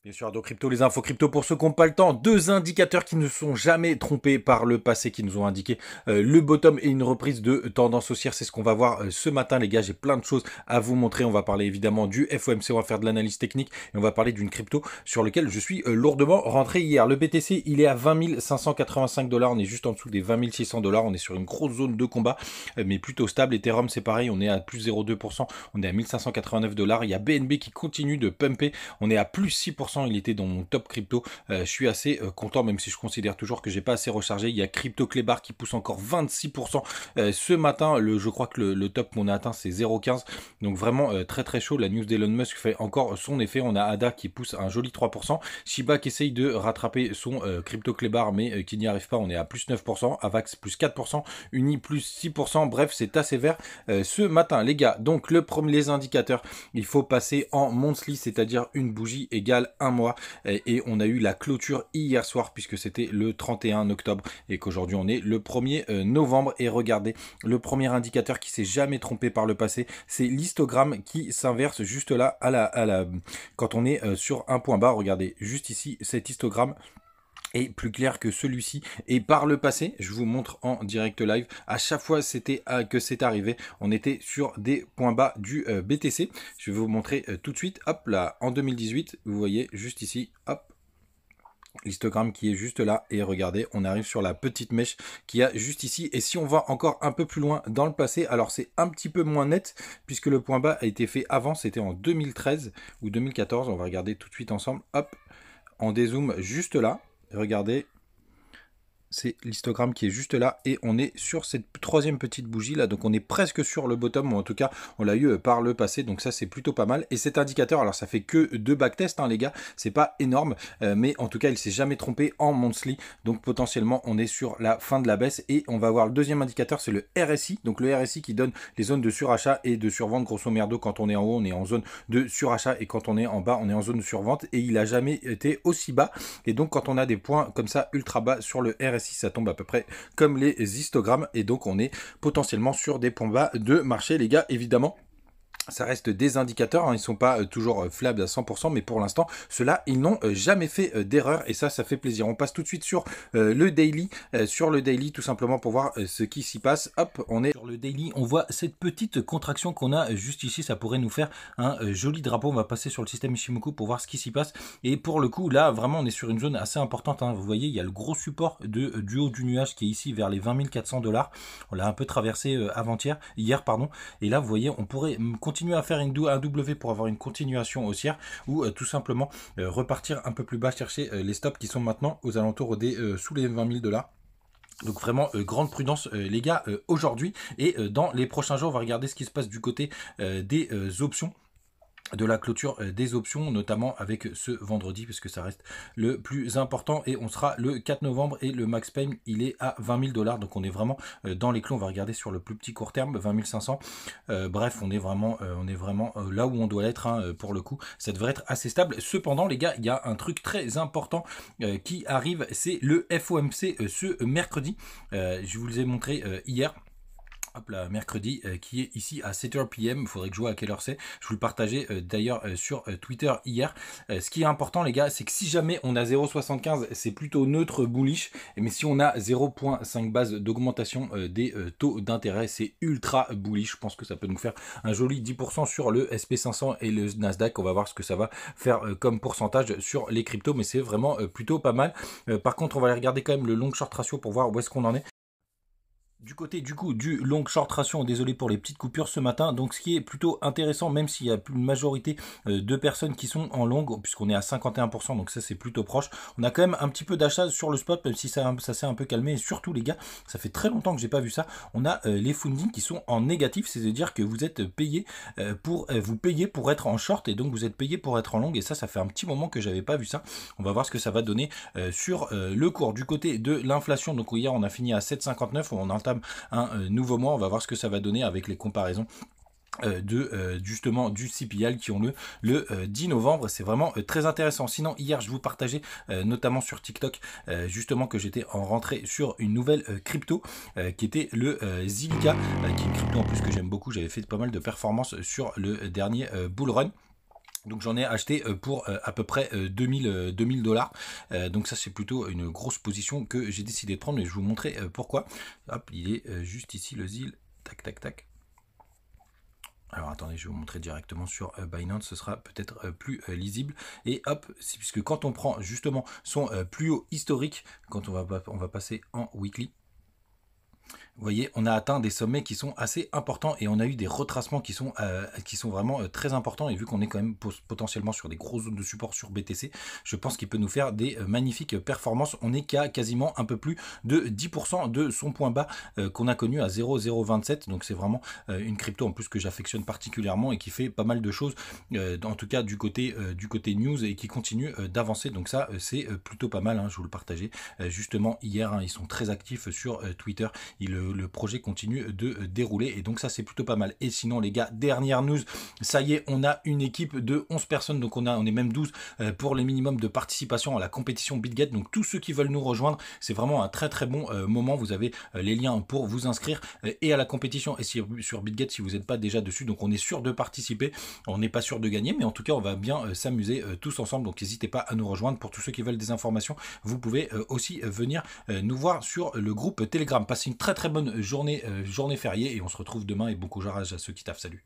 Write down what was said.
Bien sûr, donc crypto, les infos crypto pour ceux qui n'ont pas le temps. Deux indicateurs qui ne sont jamais trompés par le passé, qui nous ont indiqué le bottom et une reprise de tendance haussière. C'est ce qu'on va voir ce matin, les gars. J'ai plein de choses à vous montrer. On va parler évidemment du FOMC, on va faire de l'analyse technique et on va parler d'une crypto sur lequel je suis lourdement rentré hier. Le BTC, il est à 20 585 $. On est juste en dessous des 20 600 $. On est sur une grosse zone de combat, mais plutôt stable. Ethereum, c'est pareil. On est à plus 0,2%. On est à 1589 $. Il y a BNB qui continue de pumper. On est à plus 6%. Il était dans mon top crypto. Je suis assez content, même si je considère toujours que j'ai pas assez rechargé. Il y a Crypto Clébar qui pousse encore 26% ce matin. Je crois que le top qu'on a atteint, c'est 0,15. Donc vraiment très très chaud. La news d'Elon Musk fait encore son effet. On a ADA qui pousse un joli 3%. Shiba qui essaye de rattraper son Crypto Clébar, mais qui n'y arrive pas. On est à plus 9%. Avax plus 4%. Uni plus 6%. Bref, c'est assez vert ce matin, les gars. Donc les indicateurs, il faut passer en monthly, c'est-à-dire une bougie égale un mois. Et on a eu la clôture hier soir puisque c'était le 31 octobre et qu'aujourd'hui on est le 1er novembre. Et regardez, le premier indicateur qui s'est jamais trompé par le passé, c'est l'histogramme qui s'inverse juste là quand on est sur un point bas. Regardez juste ici, cet histogramme est plus clair que celui-ci. Et par le passé, je vous montre en direct live, à chaque fois que c'est arrivé, on était sur des points bas du BTC. Je vais vous montrer tout de suite. Hop là, en 2018, vous voyez juste ici, hop, l'histogramme qui est juste là, et regardez, on arrive sur la petite mèche qui a juste ici. Et si on va encore un peu plus loin dans le passé, alors c'est un petit peu moins net puisque le point bas a été fait avant, c'était en 2013 ou 2014. On va regarder tout de suite ensemble. Hop, on dézoome juste là. Regardez, c'est l'histogramme qui est juste là et on est sur cette troisième petite bougie là, donc on est presque sur le bottom, ou en tout cas on l'a eu par le passé, donc ça c'est plutôt pas mal. Et cet indicateur, alors ça fait que 2 backtests les gars, c'est pas énorme, mais en tout cas il s'est jamais trompé en monthly, donc potentiellement on est sur la fin de la baisse. Et on va voir le deuxième indicateur, c'est le RSI, donc le RSI qui donne les zones de surachat et de survente. Grosso merdo, quand on est en haut on est en zone de surachat et quand on est en bas on est en zone de survente, et il a jamais été aussi bas. Et donc quand on a des points comme ça ultra bas sur le RSI, ça tombe à peu près comme les histogrammes, et donc on est potentiellement sur des points bas de marché, les gars. Évidemment, ça reste des indicateurs, ils ne sont pas toujours fiables à 100%, mais pour l'instant, ceux-là, ils n'ont jamais fait d'erreur, et ça fait plaisir. On passe tout de suite sur le daily, tout simplement pour voir ce qui s'y passe. Hop, on est sur le daily, on voit cette petite contraction qu'on a juste ici, ça pourrait nous faire un joli drapeau. On va passer sur le système Ishimoku pour voir ce qui s'y passe, et pour le coup, là, vraiment, on est sur une zone assez importante, Vous voyez, il y a le gros support du haut du nuage qui est ici, vers les 20 400 $. On l'a un peu traversé hier, pardon, et là, vous voyez, on pourrait continuer à faire un W pour avoir une continuation haussière, ou tout simplement repartir un peu plus bas, chercher les stops qui sont maintenant aux alentours des sous les 20 000 $. Donc vraiment grande prudence les gars aujourd'hui, et dans les prochains jours on va regarder ce qui se passe du côté des options, de la clôture des options, notamment avec ce vendredi, puisque ça reste le plus important, et on sera le 4 novembre et le max pain il est à 20 000 $. Donc on est vraiment dans les clous. On va regarder sur le plus petit court terme, 20 500. Bref, on est vraiment là où on doit être, pour le coup. Ça devrait être assez stable. Cependant les gars, il y a un truc très important qui arrive, c'est le FOMC ce mercredi. Je vous les ai montré hier. Hop là, mercredi, qui est ici à 7h PM. Il faudrait que je vois à quelle heure c'est. Je vous le partageais d'ailleurs sur Twitter hier. Ce qui est important les gars, c'est que si jamais on a 0,75, c'est plutôt neutre bullish. Mais si on a 0,5 base d'augmentation des taux d'intérêt, c'est ultra bullish. Je pense que ça peut nous faire un joli 10% sur le SP500 et le Nasdaq. On va voir ce que ça va faire comme pourcentage sur les cryptos, mais c'est vraiment plutôt pas mal. Par contre, on va aller regarder quand même le long short ratio pour voir où est-ce qu'on en est. Du côté du coup du long short ratio, désolé pour les petites coupures ce matin, donc ce qui est plutôt intéressant, même s'il y a une majorité de personnes qui sont en long, puisqu'on est à 51%, donc ça c'est plutôt proche, on a quand même un petit peu d'achat sur le spot, même si ça s'est un peu calmé. Et surtout les gars, ça fait très longtemps que j'ai pas vu ça, on a les fundings qui sont en négatif, c'est-à-dire que vous êtes payé vous payez pour être en short, et donc vous êtes payé pour être en long, et ça fait un petit moment que j'avais pas vu ça. On va voir ce que ça va donner sur le cours. Du côté de l'inflation, donc hier on a fini à 7,59, on entame un nouveau mois. On va voir ce que ça va donner avec les comparaisons justement du CPI qui ont le 10 novembre. C'est vraiment très intéressant. Sinon hier je vous partageais notamment sur TikTok justement que j'étais en rentrée sur une nouvelle crypto qui était le Zilliqa, qui est une crypto en plus que j'aime beaucoup. J'avais fait pas mal de performances sur le dernier bull run. Donc j'en ai acheté pour à peu près 2000 dollars. Donc ça c'est plutôt une grosse position que j'ai décidé de prendre, et je vais vous montrer pourquoi. Hop, il est juste ici le ZIL. Tac, tac, tac. Alors attendez, je vais vous montrer directement sur Binance, ce sera peut-être plus lisible. Et hop, puisque quand on prend justement son plus haut historique, quand on va passer en weekly, vous voyez, on a atteint des sommets qui sont assez importants, et on a eu des retracements qui sont vraiment très importants. Et vu qu'on est quand même potentiellement sur des grosses zones de support sur BTC, je pense qu'il peut nous faire des magnifiques performances. On est qu'à quasiment un peu plus de 10% de son point bas qu'on a connu à 0,027. Donc c'est vraiment une crypto en plus que j'affectionne particulièrement et qui fait pas mal de choses, en tout cas du côté news, et qui continue d'avancer. Donc ça c'est plutôt pas mal, hein, je vous le partageais justement hier, hein, ils sont très actifs sur Twitter. Le projet continue de dérouler, et donc ça c'est plutôt pas mal. Et sinon les gars, dernière news, ça y est, on a une équipe de 11 personnes, donc on est même 12 pour les minimums de participation à la compétition BitGet. Donc tous ceux qui veulent nous rejoindre, c'est vraiment un très très bon moment. Vous avez les liens pour vous inscrire et à la compétition, et sur BitGet si vous n'êtes pas déjà dessus. Donc on est sûr de participer, on n'est pas sûr de gagner, mais en tout cas on va bien s'amuser tous ensemble. Donc n'hésitez pas à nous rejoindre. Pour tous ceux qui veulent des informations, vous pouvez aussi venir nous voir sur le groupe Telegram. Passez une très très bonne journée fériée, et on se retrouve demain, et bon courage à ceux qui taffent. Salut.